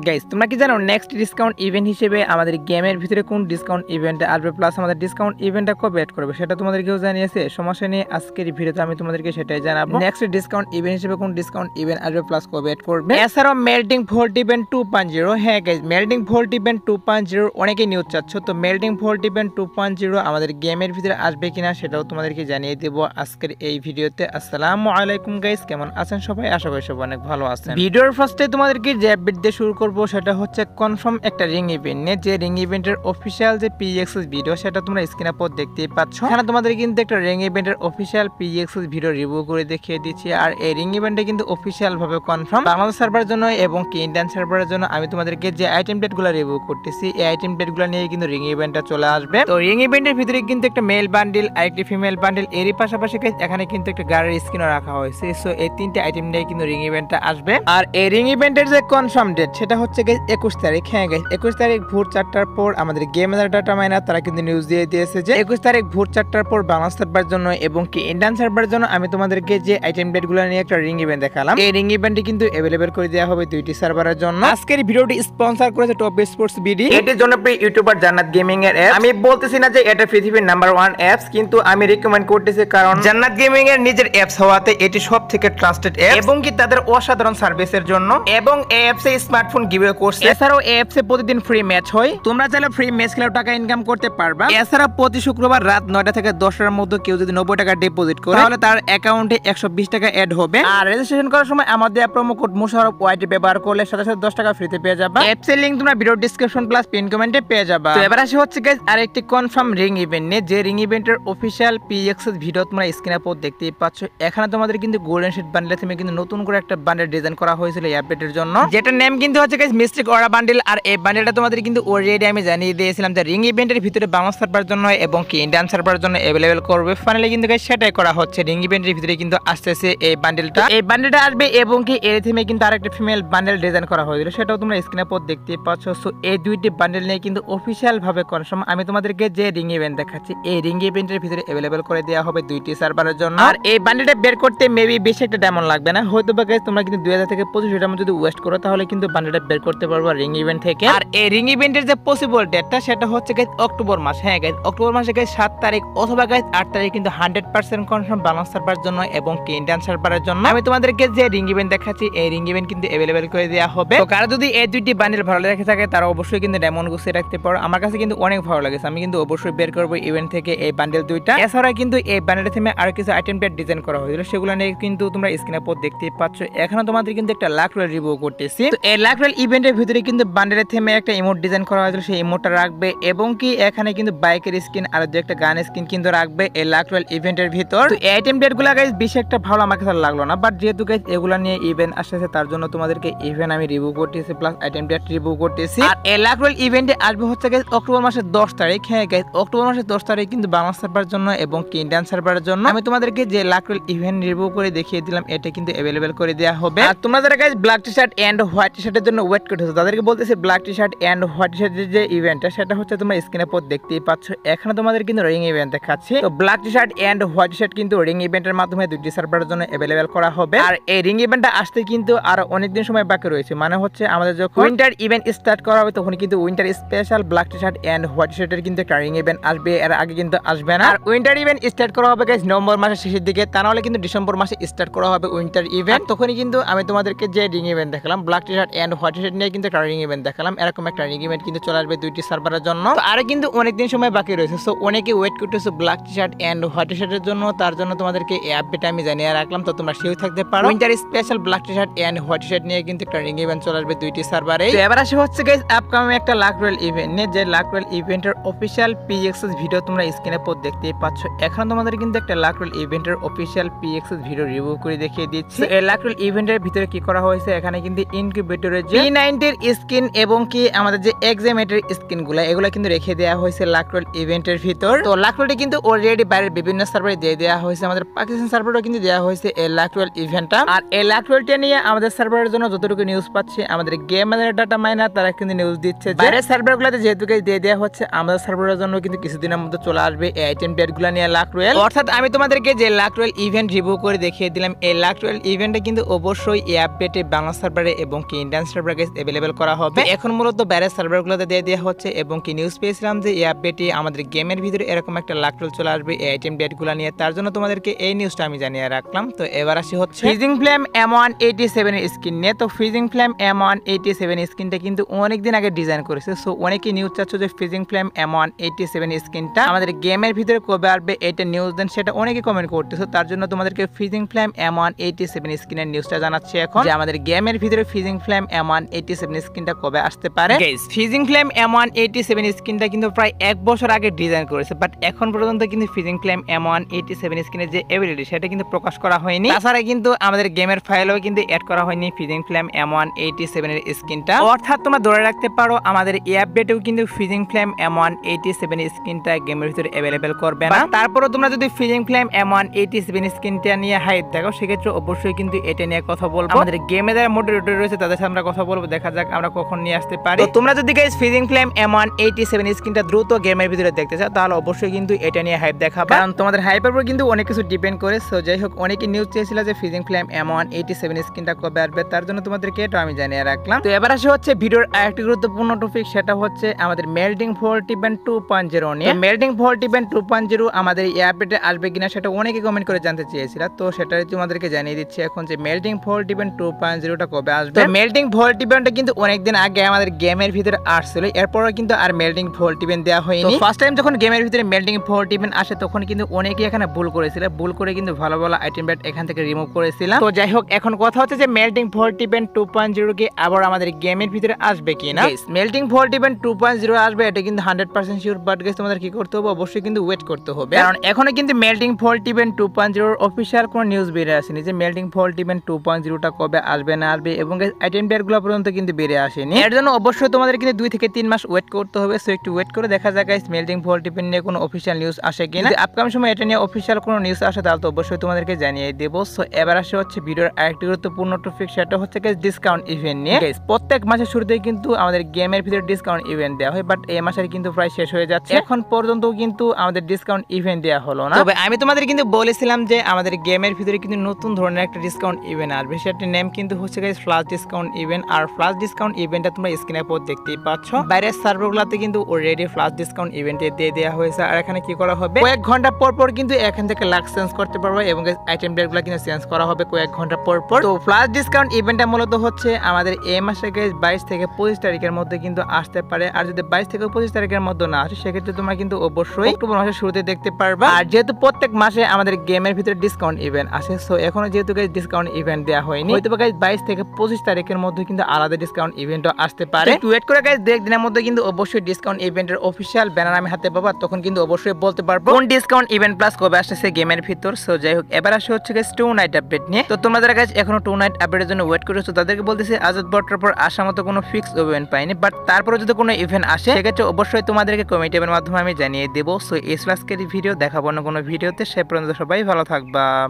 Guys তোমরা কি জানো নেক্সট ডিসকাউন্ট ইভেন্ট হিসেবে আমাদের গেমের ভিতরে কোন ডিসকাউন্ট ইভেন্টে আসবে প্লাস আমাদের ডিসকাউন্ট ইভেন্টটা কবে অ্যাড করবে সেটা তোমাদেরকেও জানিয়েছে। সমস্যা নিয়ে আজকের ভিডিওতে আমি তোমাদেরকে সেটাই জানাবো। নেক্সট ডিসকাউন্ট ইভেন্ট হিসেবে কোন ডিসকাউন্ট ইভেন্ট আসবে প্লাস কবে অ্যাড করবে। এছাড়াও মেল্টিং ভোল্ট ইভেন্ট 2.0, হ্যাঁ গাইস মেল্টিং ভোল্ট ইভেন্ট 2.0 অনেকেই নিউজ চাচ্ছ, তো মেল্টিং ভোল্ট ইভেন্ট 2.0 আমাদের গেমের ভিতরে আসবে কিনা সেটাও তোমাদেরকে জানিয়ে দেব আজকের এই ভিডিওতে। আসসালামু আলাইকুম গাইস, কেমন আছেন সবাই? আশা করি সবাই অনেক ভালো আছেন। ভিডিওর ফার্স্টে তোমাদেরকে যে আপডেট দিয়ে শুরু করব সেটা হচ্ছে কনফার্ম একটা রিং ইভেন্ট নিয়ে। যে রিং ইভেন্টের অফিসিয়াল যে পিএক্সএস ভিডিও সেটা তোমরা স্ক্রিনে পর দেখতেই পাচ্ছ। এখানে তোমাদের কিন্তু একটা রিং ইভেন্টের অফিসিয়াল পিএক্সএস ভিডিও রিভিউ করে দেখিয়ে দিচ্ছি। আর এই রিং ইভেন্টে কিন্তু অফিসিয়াল ভাবে কনফার্ম বাংলাদেশ সার্ভারের জন্য এবং কি ইন্ডিয়ান সার্ভারের জন্য আমি তোমাদেরকে যে আইটেম ডেটগুলো রিভিউ করতেছি এই আইটেম ডেটগুলো নিয়ে কিন্তু রিং ইভেন্টটা চলে আসবে। তো রিং ইভেন্টের ভিতরে কিন্তু একটা মেল বান্ডিল আর একটি ফিমেল বান্ডিল, এরই পাশাপাশি এখানে কিন্তু একটা গাড়ির স্ক্রিনও রাখা হয়েছে। সো এই তিনটে আইটেম নিয়ে কিন্তু রিং ইভেন্টটা আসবে। আর এই রিং ইভেন্টের যে কনফার্ম ডেট সেটা হচ্ছে 21 তারিখ। হ্যাঁ গাইস 21 তারিখ ভোর 4টার পর আমাদের গেমার ডাটা মাইনার তারা কিন্তু নিউজ দিয়ে দিয়েছে যে 21 তারিখ ভোর 4টার পর বাংলাদেশ সার্ভারের জন্য এবং কি ইন্ডিয়ান সার্ভারের জন্য আমি তোমাদেরকে যে আইটেম ডেটগুলো নিয়ে একটা রিং ইভেন্ট দেখালাম এই রিং ইভেন্টটি কিন্তু अवेलेबल করে দেওয়া হবে দুইটি সার্ভারের জন্য। আজকের ভিডিওটি স্পন্সর করেছে টপ স্পোর্টস বিডি, এটি জনপ্রিয় ইউটিউবার জান্নাত গেমিং এর অ্যাপ। আমি বলতেছি না যে এটা পৃথিবীর নাম্বার 1 অ্যাপস, কিন্তু আমি রিকমেন্ড করতেছি কারণ জান্নাত গেমিং এর নিজের অ্যাপস হওয়াতে এটি সবথেকে ট্রাস্টেড অ্যাপ এবং কি তাদের অসাধারণ সার্ভিসের জন্য। এবং এই অ্যাপসে স্মার্টফোন গিভওয়ে করছে। এছাড়াও এই অ্যাপসে প্রতিদিন ফ্রি ম্যাচ হয়, তোমরা চাইলে ফ্রি ম্যাচ খেলে টাকা ইনকাম করতে পারবা। এছাড়া প্রতি শুক্রবার রাত 9টা থেকে 10টার মধ্যে কেউ যদি 90 টাকা ডিপোজিট করে তাহলে তার অ্যাকাউন্টে 120 টাকা অ্যাড হবে। আর রেজিস্ট্রেশন করার সময় আমাদের প্রোমো কোড মুশারফ ওয়াইটি ব্যবহার করলে সাথে সাথে 10 টাকা ফ্রিতে পেয়ে যাবা। অ্যাপসের লিংক তোমরা ভিডিও ডেসক্রিপশন প্লাস পিন কমেন্টে পেয়ে যাবা। তো এবার আসি হচ্ছে গাইস আরেকটি কনফার্ম রিং ইভেন্ট নিয়ে। যে রিং ইভেন্টের অফিশিয়াল পিএক্সএস ভিডিও তোমরা স্ক্রিনে পর দেখতেই পাচ্ছ। এখানে তোমাদের কিন্তু গোল্ডেন শিট বান্ডেল থেকে কিন্তু নতুন করে একটা বান্ডেল ডিজাইন করা হয়েছিল এই আপডেটের জন্য, যেটার নাম কিন্তু হচ্ছে গাইস মিস্টিক অরা বান্ডেল। আর এই বান্ডেলটা তোমাদের কিন্তু অলরেডি আমি জানিয়ে দিয়েছিলাম যে রিং ইভেন্টের ভিতরে বাংলাদেশ সার্ভারের জন্য এবং কি ইন্ডিয়ান সার্ভারের জন্য अवेलेबल করবে। ফাইনালি কিন্তু গাইস সেটাই করা হচ্ছে, রিং ইভেন্টের ভিতরে কিন্তু আসতেছে এই বান্ডেলটা। এই বান্ডেলটা আসবে এবং কি এর থিমে কিন্তু আরেকটা ফিমেল বান্ডেল ডিজাইন করা হয়েছিল, সেটাও তোমরা স্ক্রিনে পর দেখতে পাচ্ছ। সো এই দুইটি বান্ডেল নিয়ে কিন্তু অফিশিয়াল ভাবে কনফার্ম আমি তোমাদেরকে যে রিং ইভেন্ট দেখাচ্ছি এই রিং ইভেন্টের ভিতরে अवेलेबल করে দেওয়া হবে দুইটি সার্ভারের জন্য। আর এই বান্ডেলটা বের করতে মেবি বেশি একটা ডায়মন্ড লাগবে না, হয়তো বা গাইস তোমরা কিন্তু 2000 থেকে 2500 ডায়মন্ড যদি ওয়েস্ট করো তাহলে কিন্তু বান্ডেলটা বের করতে পারবা রিং ইভেন্ট থেকে। আর এই রিং ইভেন্টের যে পসিবল ডেটটা সেটা হচ্ছে গাইস অক্টোবর মাস। হ্যাঁ গাইস অক্টোবর মাসে গাইস 7 তারিখ অথবা গাইস 8 তারিখ কিন্তু 100% কনফার্ম বাংলাদেশ সার্ভারের জন্য এবং কি ইন্ডিয়ান সার্ভারের জন্য আমি তোমাদেরকে যে রিং ইভেন্ট দেখাচ্ছি এই রিং ইভেন্ট কিন্তু अवेलेबल করে দেওয়া হবে। তো কারো যদি এই দুইটি বান্ডেল ভালো লেগে থাকে তারা অবশ্যই কিন্তু ডায়মন্ড গুছিয়ে রাখতে পারো। আমার কাছে কিন্তু অনেক ভালো লাগেছে, আমি কিন্তু অবশ্যই বের করব ইভেন্ট থেকে এই বান্ডেল দুইটা। এছাড়া কিন্তু এই বান্ডেলের থিমে আরো কিছু আইটেম প্যাড ডিজাইন করা হয়েছিল, সেগুলো নিয়ে কিন্তু তোমরা স্ক্রিনে পর দেখতেই পাচ্ছ। এখানে তোমাদের কিন্তু একটা লাক রয়েল রিভিউ করতেছি। তো এই লাক রয়েল ইভেন্টের ভিতরে কিন্তু বান্ডেলের থিমে একটা ইমোট ডিজাইন করা হয়েছিল, সেই ইমোটটা রাখবে এবং কি এখানে কিন্তু বাইকের স্কিন আর দু একটা গান স্কিন কিন্তু রাখবে এই লাক রয়েল ইভেন্টের ভিতর। তো এই আইটেম প্যাডগুলো গাইস বেশি একটা ভালো আমার কাছে লাগলো না, বাট যেহেতু গাইস এগুলা নিয়ে ইভেন্ট আসছে তার জন্য তোমাদেরকে ইভেন্ট আমি রিভিউ করতেছি প্লাস আইটেম প্যাড রিভিউ করতেছি। আর এই লাক রয়েল ইভেন্টে আসবে হচ্ছে গাইস অক্টোবর মাসের 10 তারিখ। হ্যাঁ গাইস অক্টোবর মাসের 10 তারিখ কিন্তু বাংলাদেশ সার্ভারের জন্য এবং কি ইন্ডিয়ান সার্ভারের জন্য আমি তোমাদেরকে যে লাক রয়েল ইভেন্ট রিভিউ করে দেখিয়ে দিলাম এটা কিন্তু अवेलेबल করে দেওয়া হবে। আর তোমরা যারা guys black T-shirt and white টি-শার্টের জন্য ওয়েট করতেছো তাদেরকে বলতেছি ব্ল্যাক টি-শার্ট এন্ড হোয়াইট টি-শার্টের যে ইভেন্টটা সেটা হচ্ছে তোমরা স্ক্রিনে পর দেখতেই পাচ্ছ। এখানে তোমাদের কিন্তু রিং ইভেন্ট দেখাচ্ছি। তো black T-shirt and white t-shirt কিন্তু রিং ইভেন্টের মাধ্যমে দুইটি সার্ভারের জন্য अवेलेबल করা হবে। আর এই রিং ইভেন্টটা আসতে কিন্তু আরো অনেক দিন সময় বাকি রয়েছে, মানে হচ্ছে আমাদের যখন উইন্টার ইভেন্ট স্টার্ট করা হবে তখন কিন্তু winter special black T-shirt and white টি-শার্টের কিন্তু একটা রিং ইভেন্ট আসবে, এর আগে কিন্তু আসবে না। আর উইন্টার ইভেন্ট স্টার্ট করা হবে গাইস নভেম্বর মাসের শেষের দিকে, তা নাহলে কিন্তু ডিসেম্বর মাসে স্টার্ট করা হবে উইন্টার ইভেন্ট। তখনই কিন্তু আমি তোমাদেরকে যে রিং ইভেন্ট দেখালাম black T-shirt and white t-shirt নিয়ে কিন্তু একটা রিং ইভেন্ট দেখালাম, এরকম একটা রিং ইভেন্ট কিন্তু চলে আসবে দুইটি সার্ভারের জন্য। তো আরে কিন্তু অনেক দিন সময় বাকি রয়েছে, সো অনেকে ওয়েট করতেছে ব্ল্যাক টি-শার্ট এন্ড হোয়াইট টি-শার্টের জন্য, তার জন্য তোমাদেরকে এই আপডেট আমি জানিয়ে রাখলাম। তো তোমরা সেও থাকতে পারো winter special black T-shirt and white t-shirt নিয়ে কিন্তু একটা রিং ইভেন্ট চলে আসবে দুইটি সার্ভারে। তো এবার আসে হচ্ছে গাইস আপকামিং একটা লাক রয়েল ইভেন্ট নিয়ে। যে লাক রয়েল ইভেন্টের অফিশিয়াল পিএক্সএস ভিডিও তোমরা স্ক্রিনে পর দেখতেই পাচ্ছ। এখানে তোমাদের কিন্তু একটা লাক রয়েল ইভেন্টের অফিশিয়াল পিএক্সএস ভিডিও রিভিউ করে দেখিয়ে দিচ্ছি। এই লাক রয়েল ইভেন্টের ভিতরে কি করা হয়েছে, এখানে কিন্তু ইনকিউবেটরের যে P90 এর স্কিন এবং কি আমাদের যে এক্সামেটের স্কিনগুলো এগুলো কিন্তু রেখে দেওয়া হয়েছে লাক রয়েল ইভেন্টের ভিতর। তো লাক রয়েলটি কিন্তু অলরেডি বাইরের বিভিন্ন সার্ভারে দিয়ে দেওয়া হয়েছে, আমাদের পাকিস্তান সার্ভারেও কিন্তু দেওয়া হয়েছে এই লাক রয়েল ইভেন্টটা। আর এই লাক রয়েলটা নিয়ে আমাদের সার্ভারের জন্য যতটুকু নিউজ পাচ্ছি আমাদের গেমার ডাটা মাইনার তারা কিন্তু নিউজ দিচ্ছে যে বাইরের সার্ভারগুলোতে যেহেতু দিয়ে দেওয়া হচ্ছে আমাদের সার্ভারের জন্য কিন্তু কিছুদিনের মধ্যে চলে আসবে এই আইটেম ডেটগুলো নিয়ে লাক রয়েল। অর্থাৎ আমি তোমাদেরকে যে লাক রয়েল ইভেন্ট রিভিউ করে দেখিয়ে দিলাম এই লাক রয়েল ইভেন্টটা কিন্তু অবশ্যই এই আপডেটে বাংলা সার্ভারে এবং কি ইন্ডিয়ান সার্ভারে সার্ভার গাইস अवेलेबल করা হবে। এখন মূলত বাইরের সার্ভারগুলোতে দিয়ে দেওয়া হচ্ছে এবং কি নিউজ পেয়েছিলাম যে এই আপডেটে আমাদের গেমের ভিতরে এরকম একটা লাক রোল চলে আসবে এই আইটেম ডেটগুলো নিয়ে, তার জন্য তোমাদেরকে এই নিউজটা আমি জানিয়ে রাখলাম। তো এবার আসি হচ্ছে ফ্রিজিং ফ্লেম M187 এর স্কিন নিয়ে। তো ফ্রিজিং ফ্লেম M187 স্কিনটা কিন্তু অনেকদিন আগে ডিজাইন করেছে, সো অনেকেই নিউজ চাচ্ছ যে ফ্রিজিং ফ্লেম M187 স্কিনটা আমাদের গেমের ভিতরে কবে আসবে এটা নিউজ দেন, সেটা অনেকে কমেন্ট করতেছো। তার জন্য তোমাদেরকে ফ্রিজিং ফ্লেম M187 স্কিনের নিউজটা জানাচ্ছি এখন, যে আমাদের গেমের ভিতরে ফ্রিজিং ফ্লেম M187 স্কিনটা কবে আসতে পারে। গাইস ফ্রিজিং ফ্লেম M187 স্কিনটা কিন্তু প্রায় 1 বছর আগে ডিজাইন করেছে, বাট এখন পর্যন্ত কিন্তু ফ্রিজিং ফ্লেম M187 স্কিনের যে এবিলিটি সেটা কিন্তু প্রকাশ করা হয়নি। তাছাড়া কিন্তু আমাদের গেমের ফাইলেও কিন্তু অ্যাড করা হয়নি ফ্রিজিং ফ্লেম M187 এর স্কিনটা। অর্থাৎ তোমরা ধরে রাখতে পারো আমাদের এই আপডেটেও কিন্তু ফ্রিজিং ফ্লেম M187 স্কিনটা গেমের ভিতরে अवेलेबल করবে না। তারপরও তোমরা যদি ফ্রিজিং ফ্লেম M187 স্কিনটা নিয়ে হাইপ দেখো, সেক্ষেত্রে অবশ্যই কিন্তু এটা নিয়ে কথা বলবো। আমাদের গেমে যারা মডারেটর রয়েছে তাদের সাথে আমরা কথা বলবো, দেখা যাক আমরা কখন নিয়ে আসতে পারি। তো তোমরা যদি গাইস ফ্রিজিং ফ্লেম M187 স্কিনটা দ্রুত গেমের ভিতরে দেখতে চাও তাহলে অবশ্যই কিন্তু এটা নিয়ে হাইপ দেখাবো, কারণ তোমাদের হাইপের উপর কিন্তু অনেক কিছু ডিপেন্ড করে। সো যাই হোক, অনেকে নিউজ চেয়েছিল যে ফ্রিজিং ফ্লেম M187 স্কিনটা কবে আসবে, তার জন্য তোমাদেরকে এটা আমি জানিয়ে রাখলাম। তো এবার আসে হচ্ছে ভিডিওর আরেকটি গুরুত্বপূর্ণ টপিক, সেটা হচ্ছে আমাদের মেল্টিং ভোল্ট ইভেন্ট 2.0 নিয়ে। মেল্টিং ভোল্ট ইভেন্ট 2.0 আমাদের এই আপডেটে আসবে কিনা সেটা অনেকে কমেন্ট করে জানতে চেয়েছিল, তো সেটাই তোমাদেরকে জানিয়ে দিচ্ছি এখন যে মেল্টিং ভোল্ট ইভেন্ট 2.0টা কবে আসবে। তো মেল্টিং ভোল্ট ইভেন্টটা কিন্তু অনেকদিন আগে আমাদের গেমের ভিতরে আসছিল, এরপরও কিন্তু আর মেল্টিং ভোল্ট ইভেন্ট দেওয়া হয়নি। ফার্স্ট টাইম যখন গেমের ভিতরে মেল্টিং ভোল্ট ইভেন্ট আসে তখন কিন্তু অনেকেই এখানে ভুল করেছিল, ভুল করে কিন্তু ভালো ভালো আইটেম ব্যাট এখান থেকে রিমুভ করেছিলাম। তো যাই হোক, এখন কথা হচ্ছে যে মেল্টিং ভোল্ট ইভেন্ট 2.0 কে আবার আমাদের গেমের ভিতরে আসবে কিনা। মেল্টিং ভোল্ট ইভেন্ট 2.0 আসবে এটা কিন্তু 100% শিওর, বাট গাইস তোমাদের কি করতে হবে, অবশ্যই কিন্তু ওয়েট করতে হবে, কারণ এখনো কিন্তু মেল্টিং ভোল্ট ইভেন্ট 2.0 এর অফিশিয়াল কোনো নিউজ বেরিয়ে আসেনি যে মেল্টিং ভোল্ট ইভেন্ট 2.0টা কবে আসবে না আসবে, এবং গাইস আইটেম ব্যাটগুলো পর্যন্ত কিন্তু বেরিয়ে আসেনি। এর জন্য অবশ্যই তোমাদের কিন্তু 2 থেকে 3 মাস ওয়েট করতে হবে। সো একটু ওয়েট করে দেখা যাক গাইস মেল্টিং ভোল্ট ইভেন্ট নিয়ে কোনো অফিশিয়াল নিউজ আসে কিনা। যদি আপকামিং সময় এটা নিয়ে অফিশিয়াল কোনো নিউজ আসে তাহলে তো অবশ্যই তোমাদেরকে জানিয়ে দেব। সো এবার আসে হচ্ছে ভিডিওর আরেকটি গুরুত্বপূর্ণ টপিক, সেটা হচ্ছে গাইস ডিসকাউন্ট ইভেন্ট নিয়ে। গাইস প্রত্যেক মাসের শুরুতেই কিন্তু আমাদের গেমের ভিতরে ডিসকাউন্ট ইভেন্ট দেওয়া হয়, বাট এই মাসের কিন্তু প্রায় শেষ হয়ে যাচ্ছে, এখন পর্যন্ত কিন্তু আমাদের ডিসকাউন্ট ইভেন্ট দেওয়া হলো না। তবে আমি তোমাদের কিন্তু বলেছিলাম যে আমাদের গেমের ভিতরে কিন্তু নতুন ধরনের একটা ডিসকাউন্ট ইভেন্ট আসবে, সেটার নেম কিন্তু হচ্ছে গাইস ফ্ল্যাশ ডিসকাউন্ট ইভেন্ট। আর ফ্ল্যাশ ডিসকাউন্ট ইভেন্টটা তোমরা স্ক্রিনের উপর দেখতেই পাচ্ছ, বাইরের সার্ভারগুলোতে কিন্তু অলরেডি ফ্ল্যাশ ডিসকাউন্ট ইভেন্টে দিয়ে দেওয়া হয়েছে। আর এখানে কি করা হবে, কয়েক ঘন্টা পর পর কিন্তু এখান থেকে লাক চেঞ্জ করতে পারবে এবং আইটেম ডেটগুলো কিন্তু চেঞ্জ করা হবে কয়েক ঘন্টা পর পর। তো ফ্ল্যাশ ডিসকাউন্ট ইভেন্টটা মূলত হচ্ছে আমাদের এই মাসে গাইস 22 থেকে 25 তারিখের মধ্যে কিন্তু আসতে পারে। আর যদি 22 থেকে 25 তারিখের মধ্যে না আসে সেক্ষেত্রে তোমরা কিন্তু অবশ্যই অক্টোবর মাসের শুরুতে দেখতে পারবা। আর যেহেতু প্রত্যেক মাসে আমাদের গেমের ভিতরে ডিসকাউন্ট ইভেন্ট আসে, সো এখনো যেহেতু গাইস ডিসকাউন্ট ইভেন্ট দেওয়া হয়নি, হয়তো গাইস 22 থেকে 25 তারিখের মধ্যে কিন্তু আলাদা ডিসকাউন্ট ইভেন্টও আসতে পারে। একটু ওয়েট করে গাইস, 2 দিনের মধ্যে কিন্তু অবশ্যই ডিসকাউন্ট ইভেন্টের অফিশিয়াল ব্যানার আমি হাতে পাবো, তখন কিন্তু অবশ্যই বলতে পারবো কোন ডিসকাউন্ট ইভেন্ট প্লাস কবে আসছে গেমের ভিতর। সো যাই হোক, এবার আসে হচ্ছে গাইস 2 নাইট আপডেট নিয়ে। তো তোমরা যারা গাইস এখনো 2 নাইট আপডেটের জন্য ওয়েট করেছো তাদেরকে বলতেছি আজাদ বটর পর আসার মতো কোনো ফিক্স ইভেন্ট পাইনি, বাট তারপরে যদি কোনো ইভেন্ট আসে সেক্ষেত্রে অবশ্যই তোমাদেরকে কমেন্টের মাধ্যমে আমি জানিয়ে দেবো। সো এই আজকের ভিডিও দেখাবো না কোনো ভিডিওতে, সে পর্যন্ত সবাই ভালো থাকবা।